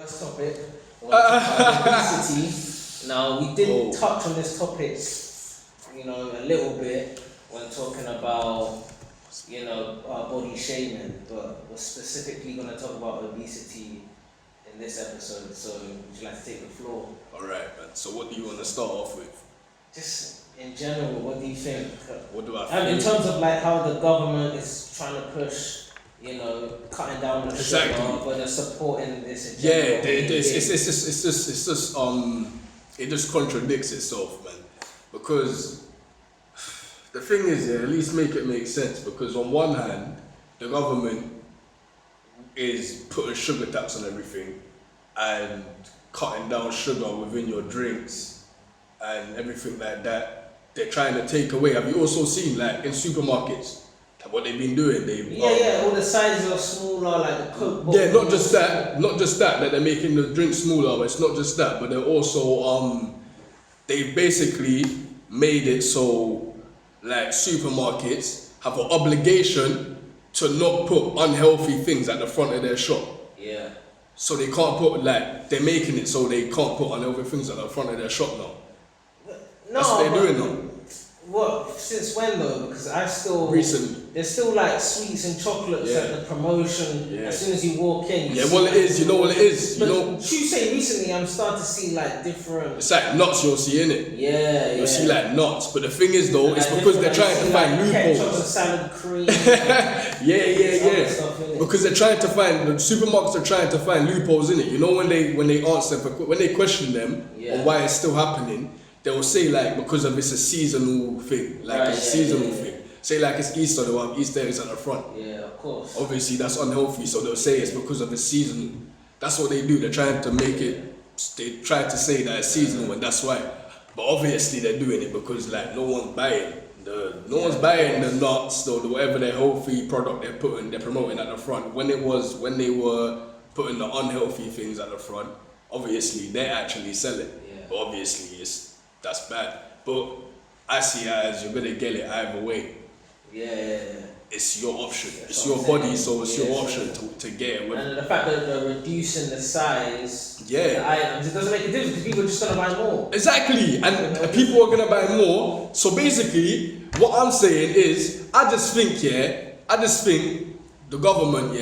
This topic, I want to talk about obesity. Now, we did touch on this topic, a little bit when talking about, body shaming, but we're specifically going to talk about obesity in this episode. So, would you like to take the floor? Alright, man. So, what do you want to start off with? Just in general, what do you think? What do I think? In terms of like how the government is trying to push, cutting down the sugar, but they're supporting this agenda. Yeah, it just contradicts itself, man. Because the thing is, at least make it make sense. Because on one hand, the government is putting sugar tax on everything and cutting down sugar within your drinks and everything like that. They're trying to take away. Have you also seen, like, in supermarkets, what they've been doing? All the sizes are smaller, like the Coke bottle. Yeah, not just that they're making the drink smaller, but it's not just that, but they're also, they've basically made it so, like, supermarkets have an obligation to not put unhealthy things at the front of their shop. Yeah. So they can't put, they're making it so they can't put unhealthy things at the front of their shop now. No, that's what they're doing now. What? Since when though? Because recently. There's still like sweets and chocolates at the promotion as soon as you walk in. It is. You know what it is. But you say recently, I'm starting to see like different. It's like nuts you'll see in it. Yeah. You'll see like nuts, but the thing is though, it's because they're trying to find loopholes. Ketchup and salad cream. Yeah. Because they're trying to find, the supermarkets are trying to find loopholes in it. You know when they question them on why it's still happening. They will say like because of it's a seasonal thing, thing. Say like it's Easter, they will have Easter eggs at the front. Yeah, of course. Obviously that's unhealthy, so they'll say it's because of the seasonal. That's what they do. They're trying to make it. They try to say that it's seasonal, and that's why. But obviously they're doing it because like no one's buying the nuts or whatever their healthy product they're promoting at the front. When they were putting the unhealthy things at the front, obviously they're actually selling. Yeah. But obviously that's bad. But I see it as you're gonna get it either way. Yeah. It's your option. It's your body, so it's your option to get it. And the fact that they're reducing the size of the items, it doesn't make a difference because people are just gonna buy more. Exactly, and people are gonna buy more. So basically, what I'm saying is, I just think the government,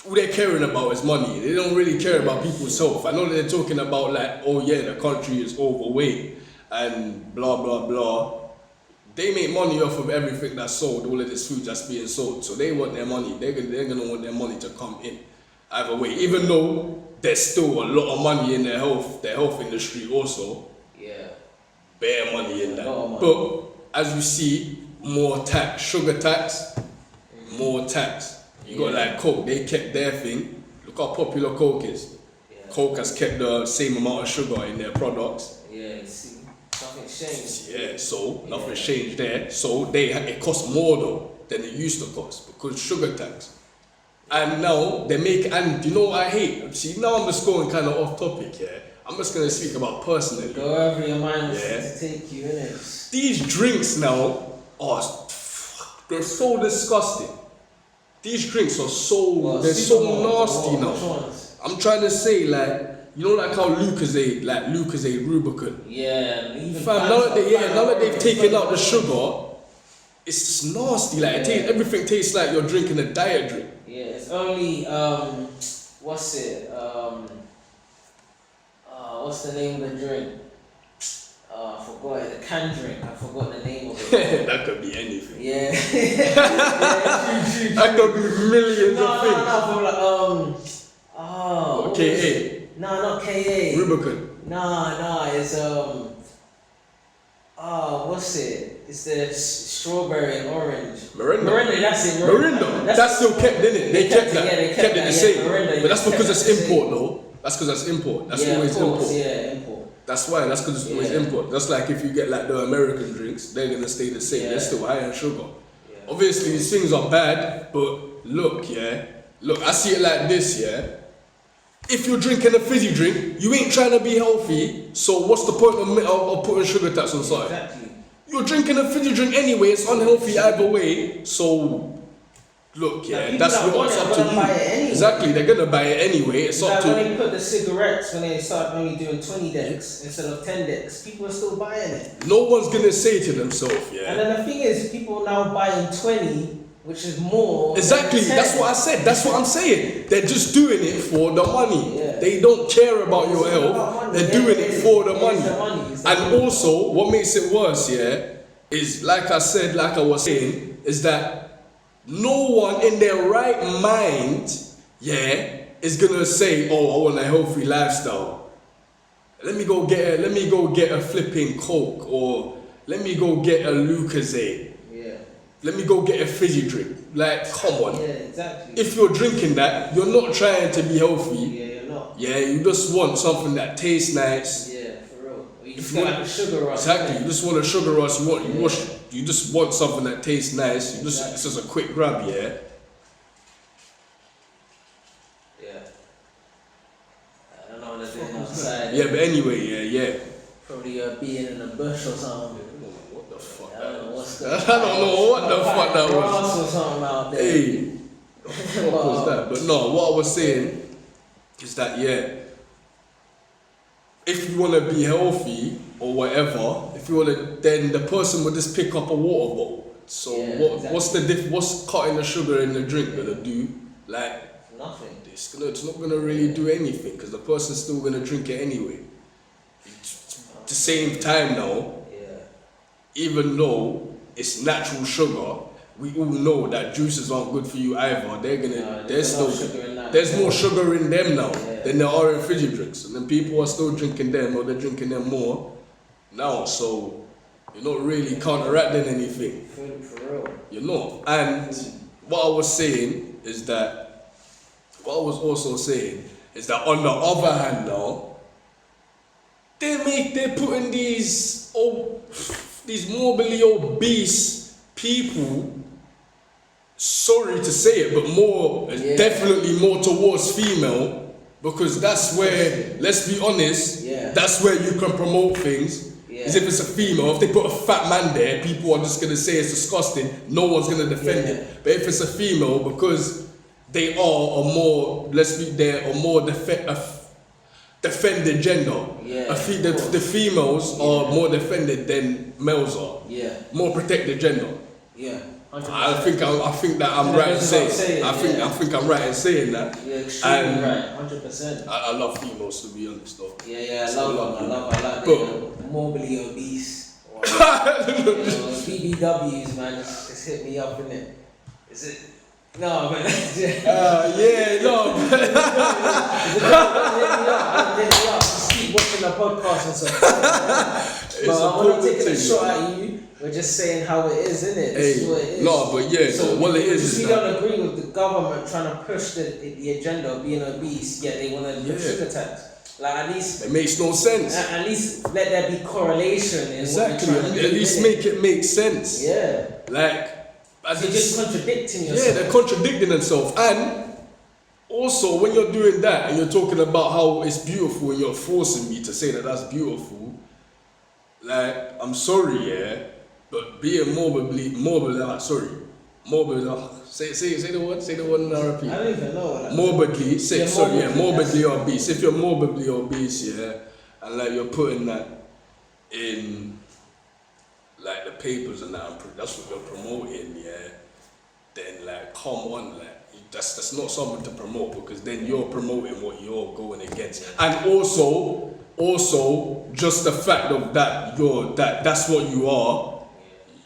all they're caring about is money. They don't really care about people's health. I know they're talking about like, the country is overweight and blah blah blah. They make money off of everything that's sold, all of this food that's being sold. So they want their money. They're gonna want their money to come in either way. Even though there's still a lot of money in their health industry also. Yeah. Bare money in that. But as you see, more tax, sugar tax, more tax. You got like Coke, they kept their thing. Look how popular Coke is. Yeah. Coke has kept the same amount of sugar in their products. Yeah, see, nothing's changed. Yeah, so nothing's changed there. So it costs more though than it used to cost because sugar tax. And now they and you know what I hate? See, now I'm just going kind of off topic, yeah. I'm just gonna speak about personally. Go wherever your mind wants to take you, innit? These drinks now they're so disgusting. These drinks are so nasty now. I'm trying to say like how Lucozade Rubicon. Yeah, fam, now that they've taken out the sugar, it's just nasty. Like everything tastes like you're drinking a diet drink. Yeah, it's only what's the name of the drink? I forgot it. The canned drink. I forgot the name of it. That could be anything. Yeah. That could be millions of things. No, KA. No, not KA. Rubicon. No, it's what's it? It's the strawberry and orange. Mirinda, that's it. Mirinda. That's still kept in it. They kept that. They kept it the same. Mirinda, but that's because it's import though. That's because that's import. That's always import. Yeah, import. That's why. That's because it's always import. That's like if you get like the American drinks, they're gonna stay the same. They're still high in sugar. Yeah. Obviously, these things are bad, but look, I see it like this, If you're drinking a fizzy drink, you ain't trying to be healthy. So what's the point of putting sugar tax on side? Exactly. You're drinking a fizzy drink anyway. It's unhealthy either way. So look, Like, yeah, people that's that what want it's it up are to gonna buy it you. anyway. Exactly, they're gonna buy it anyway. It's up Like to. when they put the cigarettes, when they start only doing 20 decks instead of 10 decks, people are still buying it. No one's gonna say to themselves, And yeah. then the thing is, people now buying 20, which is more. Exactly, than 10. that's what I said. That's what I'm saying. They're just doing it for the money. Yeah. They don't care about your It's not about health. money. They're Yeah, doing it it is. for the It is money. the money. It's the And money. also, what makes it worse, yeah, is like I said, like I was saying, is that no one in their right mind, yeah, is gonna say, "Oh, I want a healthy lifestyle. Let me go get a flipping Coke, or let me go get a Lucozade. Yeah. Let me go get a fizzy drink." Like, come on. Yeah, exactly. If you're drinking that, you're not trying to be healthy. Yeah, you're not. Yeah, you just want something that tastes nice. Yeah, for real. Or you If just you get want- like a sugar rush. Exactly. You innit? just want a sugar rush. You just want something that tastes nice. It's just a quick grab, yeah. Yeah. I don't know what they're doing outside. Yeah, but anyway, yeah. Probably being in a bush or something. What the fuck? I don't know what's I don't know what the fuck that was. Grass or something out there. Hey, what was that? But no, what I was saying is that, yeah, if you want to be healthy or whatever, if you want to, then the person would just pick up a water bottle. So Yeah, what's the what's cutting the sugar in the drink gonna do? Like, Nothing. it's not gonna really do anything because the person's still gonna drink it anyway. At the same time now, Yeah. even though it's natural sugar, we all know that juices aren't good for you either. They're gonna, No, there's a lot still, of sugar in that. there's more sugar in them now Yeah. than there are in fizzy drinks, and then people are still drinking them, or they're drinking them more now. So you're not really counteracting anything. For real. You're not. And what I was saying is that, what I was also saying is that on the other hand now, they're putting these morbidly obese people, sorry to say it, but more, Yeah. definitely more towards female, because that's where, let's be honest, Yeah. that's where you can promote things. Yeah. Is if it's a female, if they put a fat man there, people are just gonna say it's disgusting. No one's gonna defend Yeah. it. But if it's a female, because they are a more, they're a more defended gender. Yeah, The females are more defended than males are. Yeah. More protected gender. Yeah. 100%. I think that I'm right in saying. I yeah. think I'm right in saying that. You're extremely And right. 100%. I love females, to be honest, though. Yeah, I So love them. I like But- them. Morbidly obese. Or, BBWs, man, just hit me up, innit? Is it? No, man. Yeah, no. Hit me up. Just keep watching the podcast and stuff. But I'm not taking a shot at you. We're just saying how it is, innit? This is what it is. No, but yeah, So what it is we that, don't agree with the government trying to push the agenda of being obese, yet they want to do Yeah. sugar tax. Like at least, it makes no sense. at least let there be correlation in Exactly. what you're trying to do. At least innit? make it make sense. Yeah. Like, as You're just contradicting yourself. yeah, they're contradicting themselves. And also, when you're doing that and you're talking about how it's beautiful and you're forcing me to say that that's beautiful, like, I'm sorry, yeah, but being morbidly, say the word and I'll repeat. I don't even know what that Morbidly, Yeah, morbidly obese. If you're morbidly obese, yeah, and like you're putting that in like the papers and that's what you're promoting, yeah, then like come on, like that's not something to promote, because then you're promoting what you're going against. And also just the fact of that that's what you are,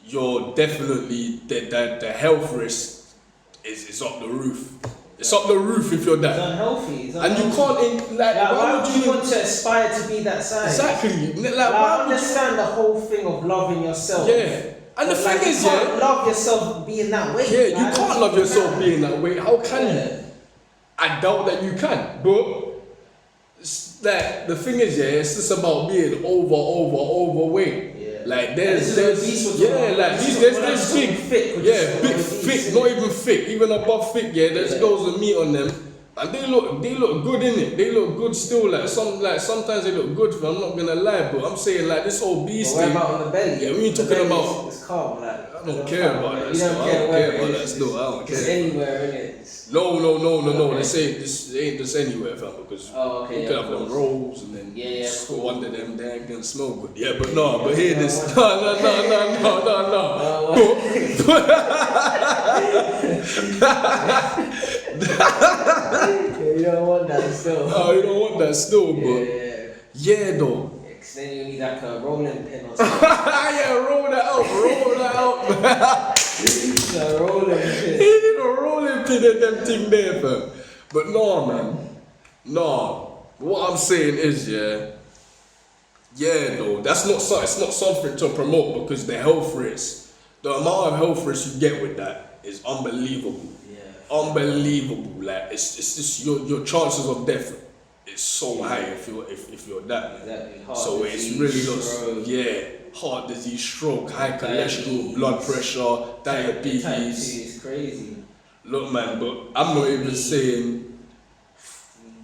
you're definitely the health risk is up the roof. It's up the roof if you're It's that. unhealthy. It's And you unhealthy. can't Like, why would you want to aspire to be that size? exactly Like, like I why would you, understand the whole thing of loving yourself. yeah. And the But, like, thing is, you can't yeah, love yourself being that way. yeah, Like, you I don't can't think love you yourself can. being that way. How can Yeah. you? I doubt that you can. But it's like the thing is, yeah, it's just about being overweight. Yeah. Like This there's is obese, yeah, like there's big thick. yeah, big thick, not even thick, even above thick, yeah, there's Yeah. girls with meat on them, And they look good in it. They look good still. Sometimes they look good. I'm not gonna lie, but I'm saying like this whole beast But what thing. about on the belly? Yeah, when you're talking belly about, it's calm, like I don't care about that. You don't care I where don't care about it that is. still. I don't It's care. anywhere, innit? No. Okay. They say this ain't just anywhere, fam. Because Oh, okay, you yeah, could of have them course. rolls and then Yeah, just cool. go under them. They ain't gonna smell good. Yeah, but no. But hear Yeah, this. no. No. You don't want that still. Oh, you don't want that still, but yeah, though. Yeah, 'cause then you need like a rolling pin or something. Yeah, roll that out. A rolling pin. He need a rolling pin in them thing there, fam. But no, man. No. What I'm saying is, though, it's not something to promote because the health risk, the amount of health risk you get with that is unbelievable. Yeah. Unbelievable. Like it's just your chances of death is so high if you're that, man. Exactly. Heart So disease, it's really stroke. not, heart disease, stroke, high cholesterol, Diabetes. blood pressure, Type 2 diabetes. is crazy. Look, man, but I'm not even saying.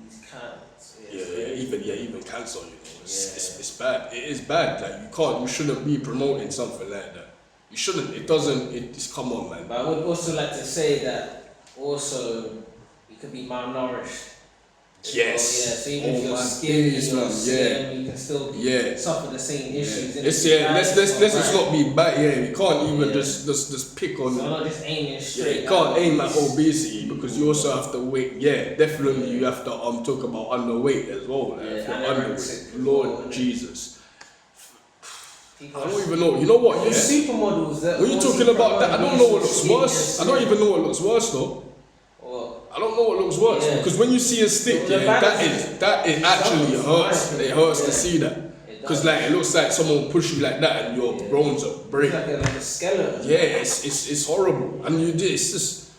These cats. Even cancer, it's bad. It is bad. Like you shouldn't be promoting something like that. You shouldn't. It's come on, man. But I would also like to say that also you could be malnourished. Yes. So even if you're my skinny days, or man. slim, you can still suffer the same issues. Let's just not be bad. Yeah, we can't even just pick on. So I'm not just aiming straight. You can't aim at obesity because you also have to wait. Yeah, definitely you have to talk about underweight as well. Like, if you're underweight, Lord Jesus. I don't even know. You know what? Yeah. Supermodels. When you're talking about that, I don't know what looks worse. I don't even know what looks worse though. I don't know what looks worse because when you see a stick, that is actually hurts. It hurts to see that because like it looks like someone push you like that and your bones are breaking. Like a skeleton. Yeah, it's horrible, and it's just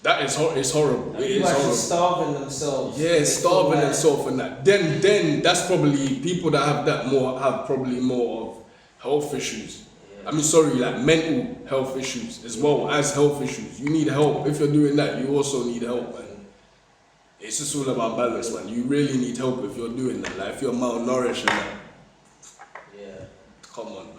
it's horrible. It is horrible. Starving themselves. Yeah, starving themselves and that. Then that's probably people that have that have probably more of health issues. I mean, sorry, like mental health issues as well as health issues. You need help. If you're doing that, you also need help, man. It's just all about balance, man. You really need help if you're doing that. Like, if you're malnourished and that. Yeah. Come on, man.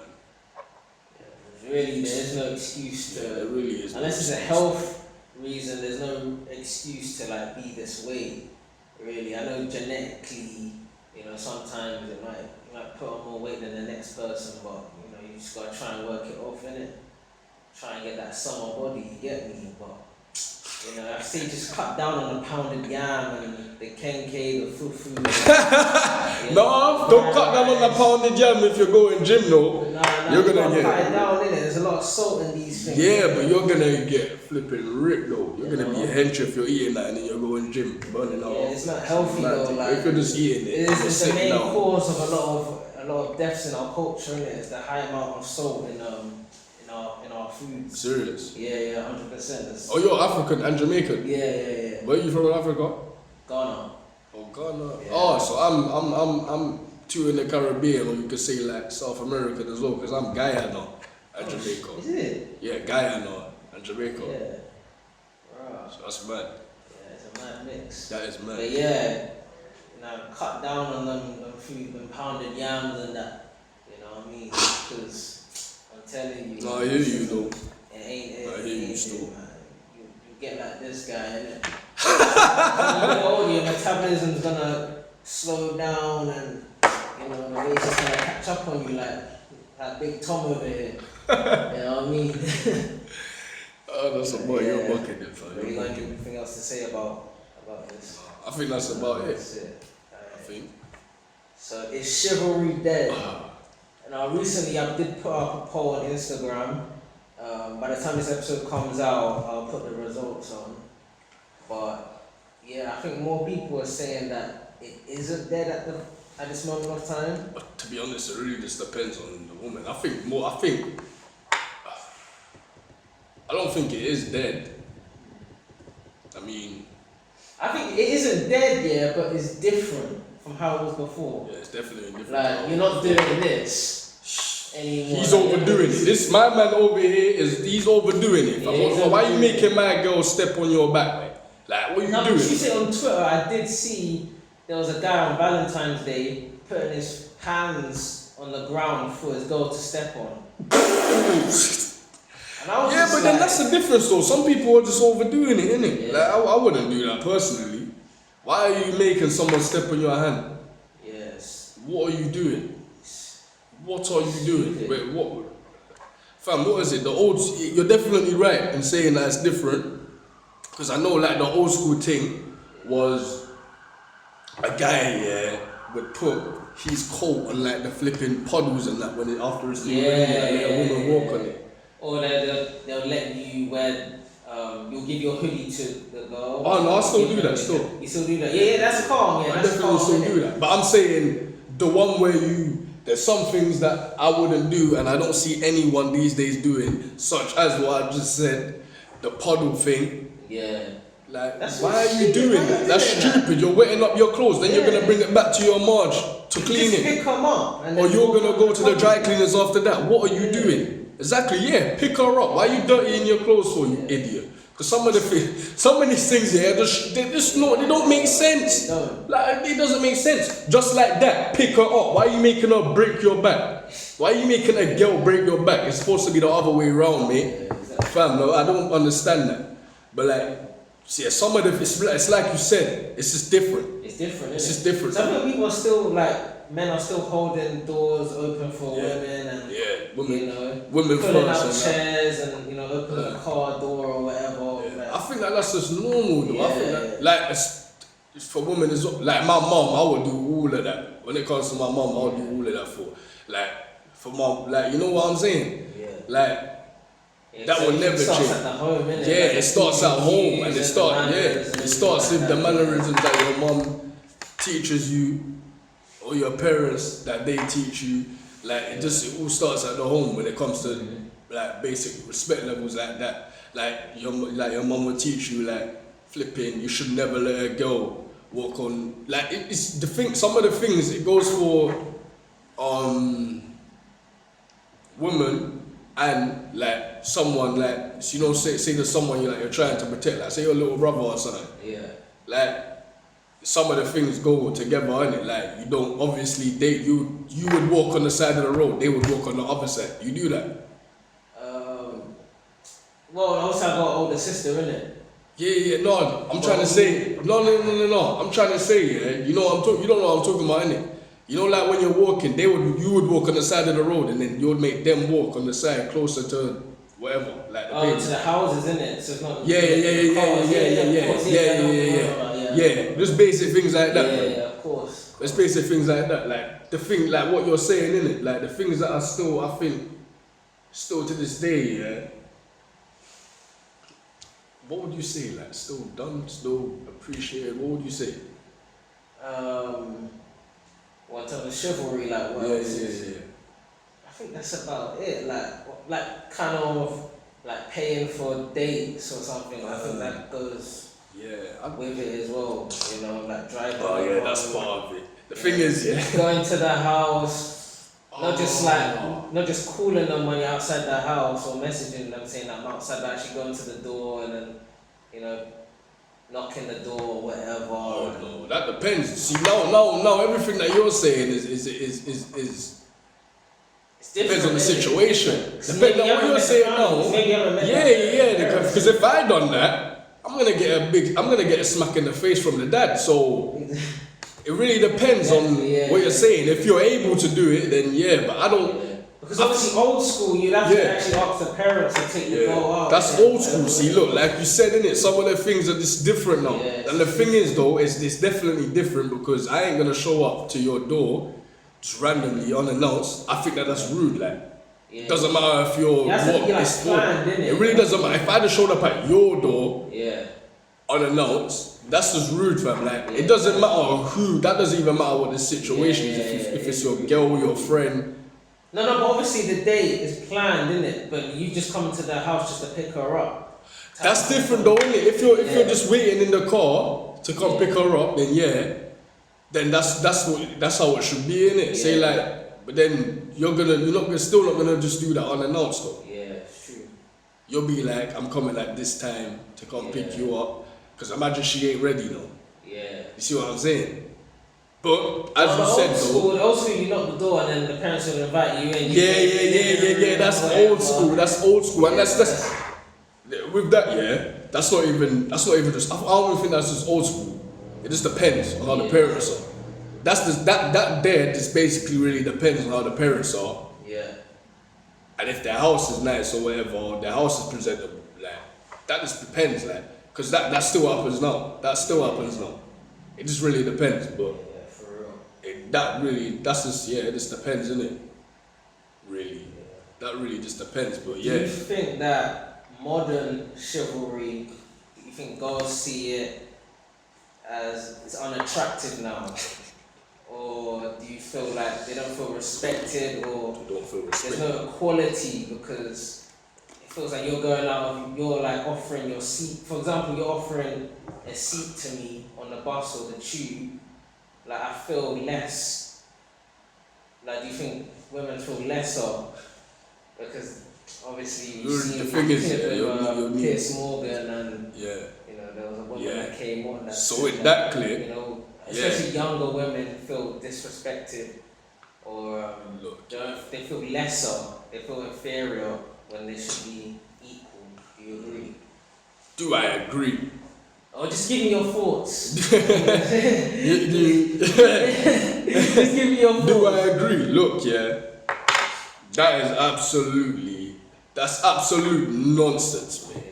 Really, there's no excuse to. There really is. Unless it's a health reason, there's no excuse to like be this way. Really, I know genetically, sometimes you might put on more weight than the next person, but you just gotta try and work it off, innit? Try and get that summer body, you get me? But I say just cut down on the pounded yam and the kenkey, the fufu. No, don't cut down on the pounded yam if you're going gym, no. You're gonna get. Cut it down, innit? There's a lot of salt in these things. Yeah, but you're gonna get flipping ripped though. You're gonna be a hench if you're eating that and then you're going gym, burning out. Yeah, it's not healthy though. Like, if you're just eating it, it's the main cause of a lot of deaths in our culture, innit? It's the high amount of salt in our food. Serious? Yeah, 100%. Oh, you're African and Jamaican. Yeah. Where are you from in Africa? Ghana. Oh, Ghana. Yeah. Oh, so I'm too in the Caribbean, or you could say like South American as well, because I'm Guyana and Jamaica. Is it? Yeah, Guyana and Jamaica. Yeah. Wow. So that's mad. Yeah, it's a mad mix. That is mad. But yeah, cut down on them food, them pounded yams and that. You know what I mean? Because I'm telling you. No, I hear you though. It ain't. I hear you still. Man. You get like this guy, innit? Your metabolism's gonna slow down and the weight's just gonna catch up on you like Big Tom over here. You know what I mean? Oh, that's about your bucket, then, fam. You got anything else to say about this? I think that's about it. That's it. I think. So is Chivalry dead? Now recently I did put up a poll on Instagram. By the time this episode comes out, I'll put the results on. But yeah, I think more people are saying that it isn't dead at this moment of time. But to be honest, it really just depends on the woman. I don't think it is dead. I mean, I think it isn't dead, yeah, but it's different from how it was before. Yeah, it's definitely different. Like, you're not doing this anymore. He's overdoing it. This my man over here he's overdoing it. Why are you making my girl step on your back, man? Like, what are you No, but doing? you say on Twitter, I did see there was a guy on Valentine's Day putting his hands on the ground for his girl to step on. And I was Yeah, just but then that's the difference though. Some people are just overdoing it, innit? Yeah. Like, I wouldn't do that personally. Why are you making someone step on your hand? Yes. What are you doing? What are you doing? Wait, what? Fam, what is it? You're definitely right in saying that it's different. Because I know like the old school thing was a guy, yeah, would put his coat on like the flipping puddles and that when it after it's been raining, and let a woman walk on it. Or they'll let you wear, you'll give your hoodie to the girl. Oh no, I still do that still. You still do that? Yeah, that's calm, yeah, I that's definitely calm. still innit? do that. But I'm saying the one where there's some things that I wouldn't do and I don't see anyone these days doing, such as what I just said, the puddle thing. Yeah. Like, That's why are you stupid. doing Why that? you That's doing that? stupid. You're wetting up your clothes, then you're Yeah. gonna bring it back to your marge to clean Just it. pick them up. And Or then you're gonna go to the dry puddle. cleaners after that. What are you doing? Exactly, yeah. Pick her up. Why are you dirtying your clothes for, you idiot? Because some of these things here, they don't make sense. They don't. Like, it doesn't make sense. Just like that, pick her up. Why are you making her break your back? Why are you making a girl break your back? It's supposed to be the other way around, mate. Yeah, exactly. Fam, no, I don't understand that. But like, yeah, some of it's like you said, it's just different. It's different, It's isn't just it? different. Some people are still like, men are still holding doors open for Yeah. women and, Yeah, women, you know, women pulling first out and that. chairs and, you know, opening a car door or whatever. Yeah. like- I think that that's just normal though. I think Yeah. that, like, it's for women as well. Like my mom, I would do all of that. When it comes to my mom, I would do all of that for mom. Like, you know what I'm saying? Yeah. Like, Yeah, that so will it never starts change. at the home, innit? yeah, Like it the starts at P's home Q's and the manners and it starts everything with the like that. mannerisms that your mom teaches you or your parents that they teach you. Like, it all starts at the home when it comes to like basic respect levels like that. Like your mom will teach you like flipping. You should never let a girl walk on. Like it's the thing. Some of the things it goes for women and like someone like you know say there's someone you're trying to protect. Like say your little brother or something. Yeah. Like some of the things go together, innit? Like you don't obviously you would walk on the side of the road, they would walk on the other side. You do that. Well, also I got an older sister, innit? Yeah, no, I'm trying to say, no. I'm trying to say, yeah, you don't know what I'm talking about, innit? You know, like when you're walking, you would walk on the side of the road, and then you would make them walk on the side closer to whatever, like the To the houses, innit? So it's not. Yeah, just basic things like that. Yeah, of course. There's basic things like that, like the thing, like what you're saying, innit? Like the things that are still, I think, still to this day, yeah. What would you say? Like still done, still appreciated. What would you say? What type of chivalry, like what else is? I think that's about it. Like kind of like paying for dates or something. I think that goes with it as well. You know, like driving. Oh yeah, that's part of it. The thing is, going to the house, not just calling them when you're outside the house or messaging them saying I'm outside, but actually going to the door and then, you know, knocking the door or whatever. Oh no, that depends. See now everything that you're saying is It's depends on the isn't it? situation. So Depends maybe on you what haven't you're met saying the now. families, maybe you haven't met the Because if I done that, I'm gonna get a smack in the face from the dad. So it really depends on what you're saying. If you're able to do it, then yeah. But I don't. Because obviously old school, you'd have to actually ask the parents to take the girl out. That's old school. See, look, like you said, innit, some of the things are just different now. Yes. And the thing is, though, it's definitely different because I ain't gonna show up to your door just randomly unannounced. I think that's rude. Like, doesn't matter if you're It has to be like planned, innit? It really doesn't matter. If I just showed up at your door unannounced, that's just rude, fam. Like, it doesn't matter who. That doesn't even matter what the situation is. If it's your girl, your friend. No, but obviously the date is planned, innit? But you just come to the house just to pick her up. That's different though, innit? If you're just waiting in the car to come pick her up, then that's how it should be, innit? Say like, but then you're still not gonna just do that unannounced though. Yeah, it's true. You'll be like, I'm coming at this time to come pick you up. Because imagine she ain't ready now. Yeah. You see what I'm saying? But as you the said old school, though. the old school, you knock the door and then the parents will invite you in. Yeah. That's old school. That's old school, and that's with that. Yeah, that's not even just. I don't even think that's just old school. It just depends on how the parents are. That's just, that there just basically really depends on how the parents are. Yeah. And if their house is nice or whatever, or their house is presentable, like that just depends, like, because that still happens now. That still happens now. It just really depends, but Yeah, for real. That's just, it just depends, innit? Really, that really just depends, but yeah. Do you think that modern chivalry, do you think girls see it as it's unattractive now? Or do you feel like they don't feel respected, or there's no equality because it feels like you're going out, you're like offering your seat. For example, you're offering a seat to me on the bus or the tube. Like I feel less. Like do you think women feel lesser? Because obviously you've seen the thing is, with Piers Morgan and yeah. You know, there was a woman that came on that. So in that clip, you know, especially younger women feel disrespected, or they feel lesser, they feel inferior when they should be equal. Do you agree? Do I agree? Or just give me your thoughts. Just Do give me your thoughts. Do I agree? Look, that's absolute nonsense, man.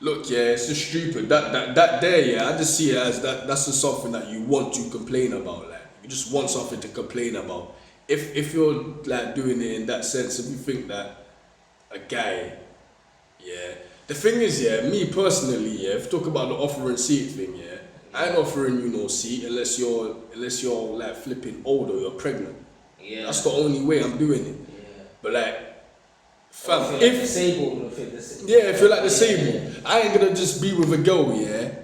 Look, it's just stupid. That there, I just see it as that's just something that you want to complain about. Like, you just want something to complain about. If you're like doing it in that sense, if you think that a guy, the thing is, me personally, if you talk about the offering seat thing, I ain't offering you no seat unless you're like flipping old or you're pregnant. Yeah. That's the only way I'm doing it. Yeah. But like, fam, if you're disabled, if you're like disabled, I ain't gonna just be with a girl, like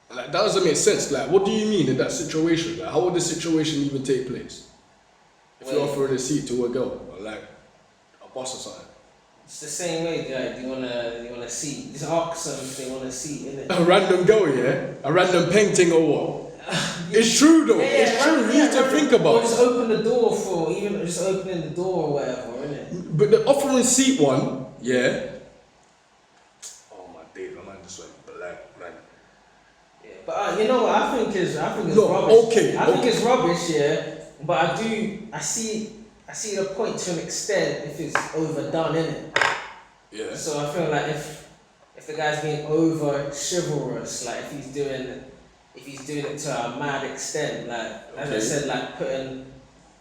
that doesn't make sense. Like, what do you mean in that situation? Like, how would the situation even take place? If you're offering a seat to a girl, or like a bus or something. It's the same way, like, do you wanna seat? Just ask them if they want a seat, innit? A random girl, a random painting or what? It's true though. It's true. You need to think about it. Just open the door just opening the door or whatever, innit? But the offering seat one, oh my days, my mind just went blank, man. Yeah, but you know what I think is rubbish. I think it's rubbish, but I see the point to an extent if it's overdone, innit? Yeah. So I feel like if the guy's being over chivalrous, like if he's doing it to a mad extent, like as I said, like putting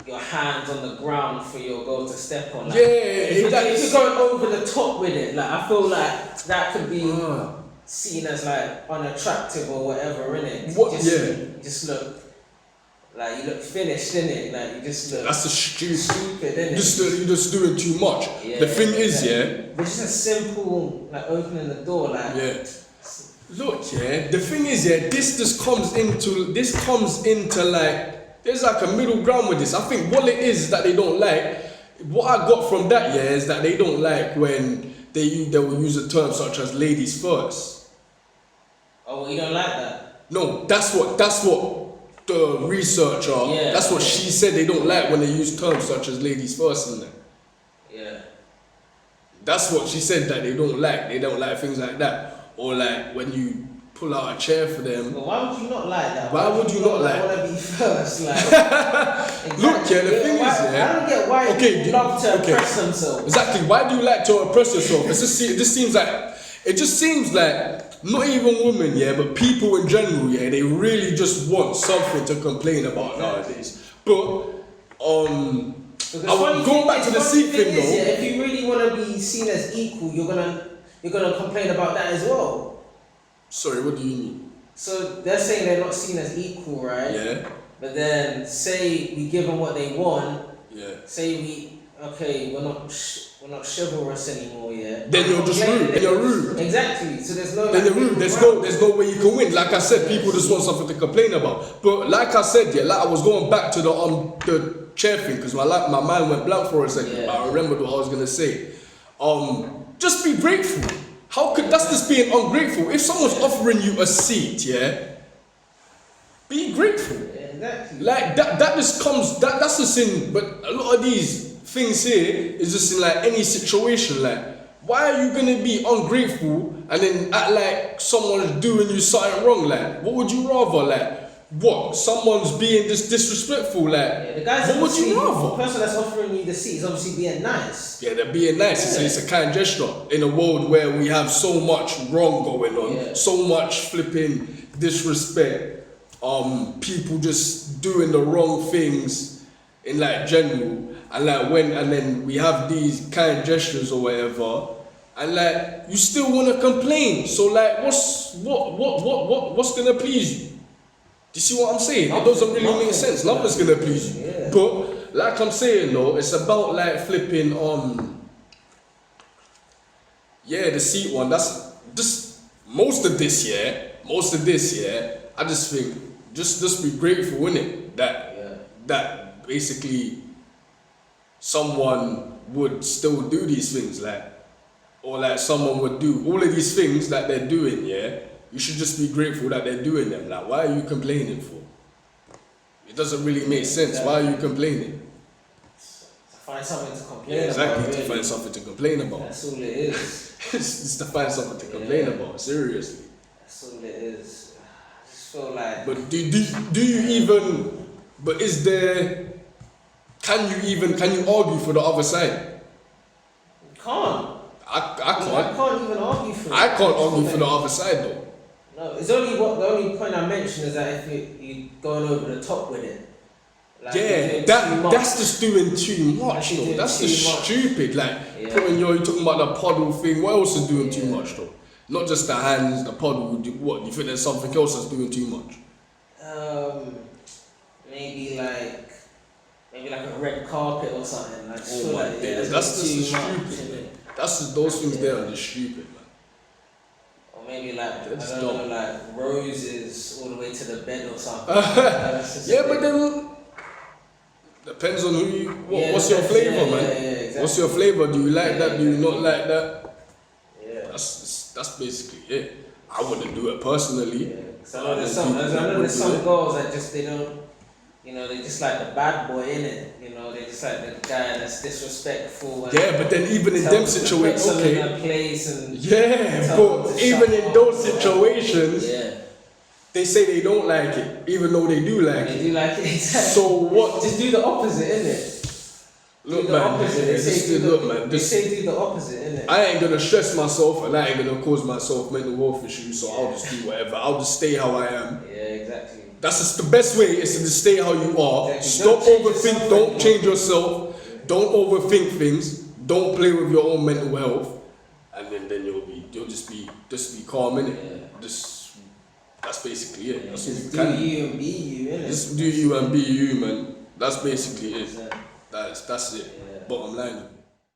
your hands on the ground for your girl to step on. Like, if you're going over the top with it, like I feel like that could be seen as like unattractive or whatever, innit? You just look like you look finished, innit? Like you just look. That's stupid, innit? You're just doing too much. The thing is, but just a simple like opening the door, like. Look, the thing is, this comes into like, there's like a middle ground with this. I think what it is that they don't like, what I got from that, is that they don't like when they will use a term such as ladies first. Oh, well, you don't like that? No, that's what the researcher, that's what she said they don't like when they use terms such as ladies first, isn't it? Yeah. That's what she said that they don't like. They don't like things like that. Or like when you pull out a chair for them. But why would you not like that? Why would you not like? I want to be first, like. Exactly. Look, the thing is, I don't get why you love to oppress themselves. Exactly. Why do you like to oppress yourself? It just seems like not even women, but people in general, they really just want something to complain about nowadays. But going back to the seat thing though. If you really want to be seen as equal, you're gonna complain about that as well. Sorry, what do you mean? So they're saying they're not seen as equal, right? Yeah. But then say we give them what they want. Yeah. Say we're not chivalrous anymore, Then you're just rude. Then you're rude. Exactly. So there's no. Then you're rude. There's no way you can win. Like I said, people just want something to complain about. But like I said, like I was going back to the chair thing because my mind went blank for a second. But I remembered what I was gonna say. Just be grateful. How could that's just being ungrateful? If someone's offering you a seat, yeah, be grateful. Yeah, exactly. Like that just comes that's just in. But a lot of these things here is just in like any situation. Like, why are you gonna be ungrateful and then act like someone's doing you something wrong? Like, what would you rather? Like, what? Someone's being disrespectful? Like, yeah, the guy's what would you rather? The person that's offering you the seat is obviously being nice. Yeah, they're being nice. Yeah. It's a kind gesture in a world where we have so much wrong going on, Yeah. so much flipping disrespect. People just doing the wrong things in like general, and like and then we have these kind gestures or whatever, and like you still want to complain. So like, what's gonna please you? Do you see what I'm saying? It doesn't really make sense. Nothing's gonna please you. Yeah. But like I'm saying though, it's about like flipping yeah, the seat one. That's just most of this year. I just think just be grateful, innit? That basically someone would still do these things, like, or like someone would do all of these things that they're doing, yeah? You should just be grateful that they're doing them. Like, why are you complaining for? It doesn't really make sense. Why are you complaining? To find something to complain Yeah, exactly, about. to find something to complain about. That's all it is. It's to find something to complain about, seriously. That's all it is. I just feel like. But do you even, but is there, can you argue for the other side? You can't. I can't. I can't even argue for it. I can't argue for the other side though. No, it's only the only point I mentioned is that if you're going over the top with it. Like, Yeah, that's just doing too much though. That's just stupid. Like, putting you're talking about the puddle thing. What else is doing too much though? Not just the hands, the puddle. What? You think there's something else that's doing too much? Maybe like a red carpet or something. Like, Oh my days, that's just stupid. That's just those things there are just stupid, man. Or maybe like I That's don't know, dumb. like roses all the way to the bed or something. Yeah, but then depends on who you. What's your flavor, man? Exactly. What's your flavor? Do you like that? Do you not like that? Yeah. That's basically it. I wouldn't do it personally. Yeah. So I know there's some girls that just they don't, they just like the bad boy in it. They just like the guy that's disrespectful. And Yeah, but then even in them situations, okay. Yeah, but even in those situations, they say they don't like it, even though they do like They it. do like it. Exactly. So what? Just do the opposite, innit? Look, Do the man. opposite. They say Look, they say do the opposite, innit? I ain't gonna stress myself, and I ain't gonna cause myself mental health issues. So I'll just do whatever. I'll just stay how I am. Yeah, exactly. That's just the best way is to just stay how you are. Exactly. Stop Don't change overthink. yourself Don't anymore. change yourself. Don't overthink things. Don't play with your own mental health, and then you'll just be calm in it. Yeah. That's basically it. That's Just all do you can. you and be you, innit? Just do you and be you, man. That's basically it. Yeah. That's it. Yeah. Bottom line.